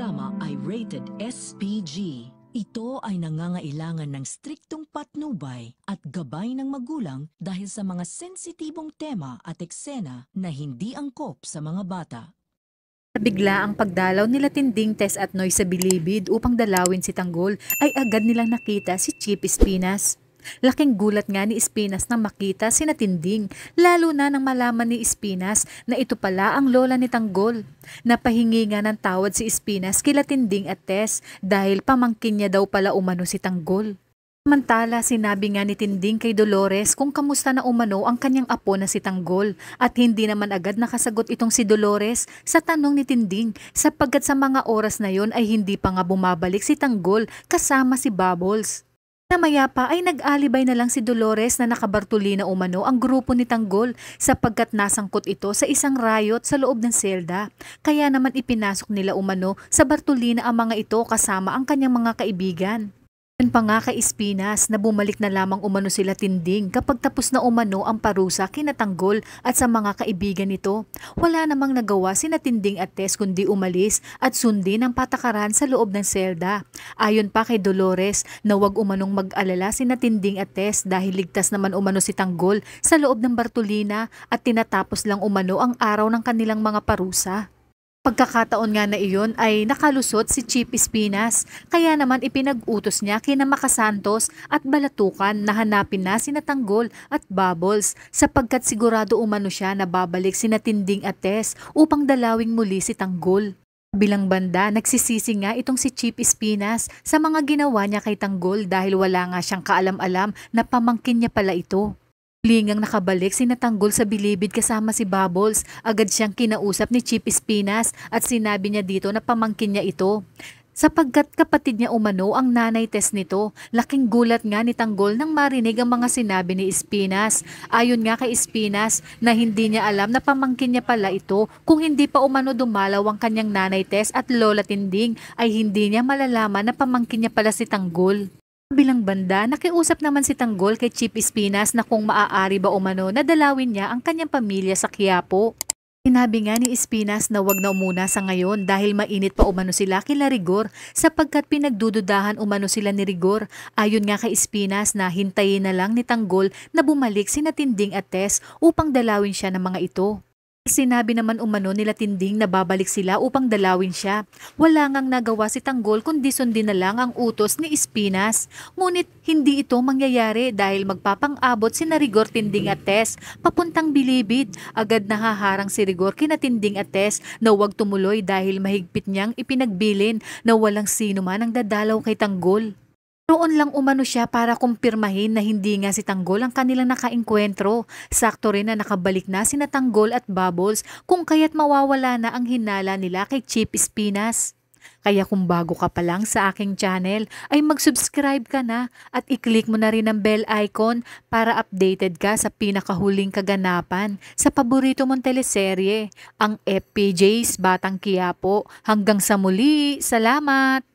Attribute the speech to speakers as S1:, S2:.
S1: programa ay rated SPG. Ito ay nangangailangan ng striktong patnubay at gabay ng magulang dahil sa mga sensitibong tema at eksena na hindi angkop sa mga bata.
S2: Bigla ang pagdalaw nila Tinding, Tess at Noy sa bilibid upang dalawin si Tanggol ay agad nilang nakita si Chief Espinas. Laking gulat nga ni Espinas nang makita si Tinding, lalo na nang malaman ni Espinas na ito pala ang lola ni Tanggol. Napahingi nga ng tawad si Espinas kila Tinding at Tess dahil pamangkin niya daw pala umano si Tanggol. Samantala, sinabi nga ni Tinding kay Dolores kung kamusta na umano ang kanyang apo na si Tanggol at hindi naman agad nakasagot itong si Dolores sa tanong ni Tinding sapagkat sa mga oras na yon ay hindi pa nga bumabalik si Tanggol kasama si Bubbles. Namaya pa ay nag-alibay na lang si Dolores na nakabartuli na umano ang grupo ni Tanggol sapagkat nasangkot ito sa isang riot sa loob ng selda. Kaya naman ipinasok nila umano sa Bartolina ang mga ito kasama ang kanyang mga kaibigan. Pa nga kay Espinas na bumalik na lamang umano sila Tinding kapag tapos na umano ang parusa kina Tanggol at sa mga kaibigan nito. Wala namang nagawa sina Tinding at Tess kundi umalis at sundin ang patakaran sa loob ng selda. Ayon pa kay Dolores na wag umanong mag-alala sina Tinding at Tess dahil ligtas naman umano si Tanggol sa loob ng Bartolina at tinatapos lang umano ang araw ng kanilang mga parusa. Pagkakataon nga na iyon ay nakalusot si Chief Espinas, kaya naman ipinag-utos niya kina Makasantos at Balatukan na hanapin na sina Tanggol at Bubbles sapagkat sigurado umano siya na babalik sina Tinding at Tess upang dalawing muli si Tanggol. Bilang banda, nagsisisi nga itong si Chief Espinas sa mga ginawa niya kay Tanggol dahil wala nga siyang kaalam-alam na pamangkin niya pala ito. Lingang nakabalik si Tanggol sa bilibid kasama si Bubbles, agad siyang kinausap ni Chief Espinas at sinabi niya dito na pamangkin niya ito. Sapagkat kapatid niya umano ang nanay Tess nito, laking gulat nga ni Tanggol nang marinig ang mga sinabi ni Espinas. Ayon nga kay Espinas na hindi niya alam na pamangkin niya pala ito kung hindi pa umano dumalaw ang kanyang nanay Tess at lola Tinding ay hindi niya malalaman na pamangkin niya pala si Tanggol. Bilang banda, nakiusap naman si Tanggol kay Chief Espinas na kung maaari ba umano na dalawin niya ang kanyang pamilya sa Quiapo. Sinabi nga ni Espinas na wag na muna sa ngayon dahil mainit pa umano sila kila Rigor sapagkat pinagdududahan umano sila ni Rigor. Ayon nga kay Espinas na hintayin na lang ni Tanggol na bumalik sina Tinding at Tess upang dalawin siya ng mga ito. Sinabi naman umano nila Tinding na babalik sila upang dalawin siya. Wala ngang nagawa si Tanggol kundi sundin na lang ang utos ni Espinas. Ngunit hindi ito mangyayari dahil magpapang-abot si Rigor, Tinding at Tess papuntang bilibid. Agad nahaharang si Rigor kina Tinding at Tess na huwag tumuloy dahil mahigpit niyang ipinagbilin na walang sino man ang dadalaw kay Tanggol. Noon lang umano siya para kumpirmahin na hindi nga si Tanggol ang kanilang nakaengkwentro. Sakto rin na nakabalik na sina Tanggol at Bubbles kung kaya't mawawala na ang hinala nila kay Chief Espinas. Kaya kung bago ka pa lang sa aking channel ay mag-subscribe ka na at i-click mo na rin ang bell icon para updated ka sa pinakahuling kaganapan sa paborito mong teleserye, ang FPJ's Batang Quiapo. Hanggang sa muli, salamat!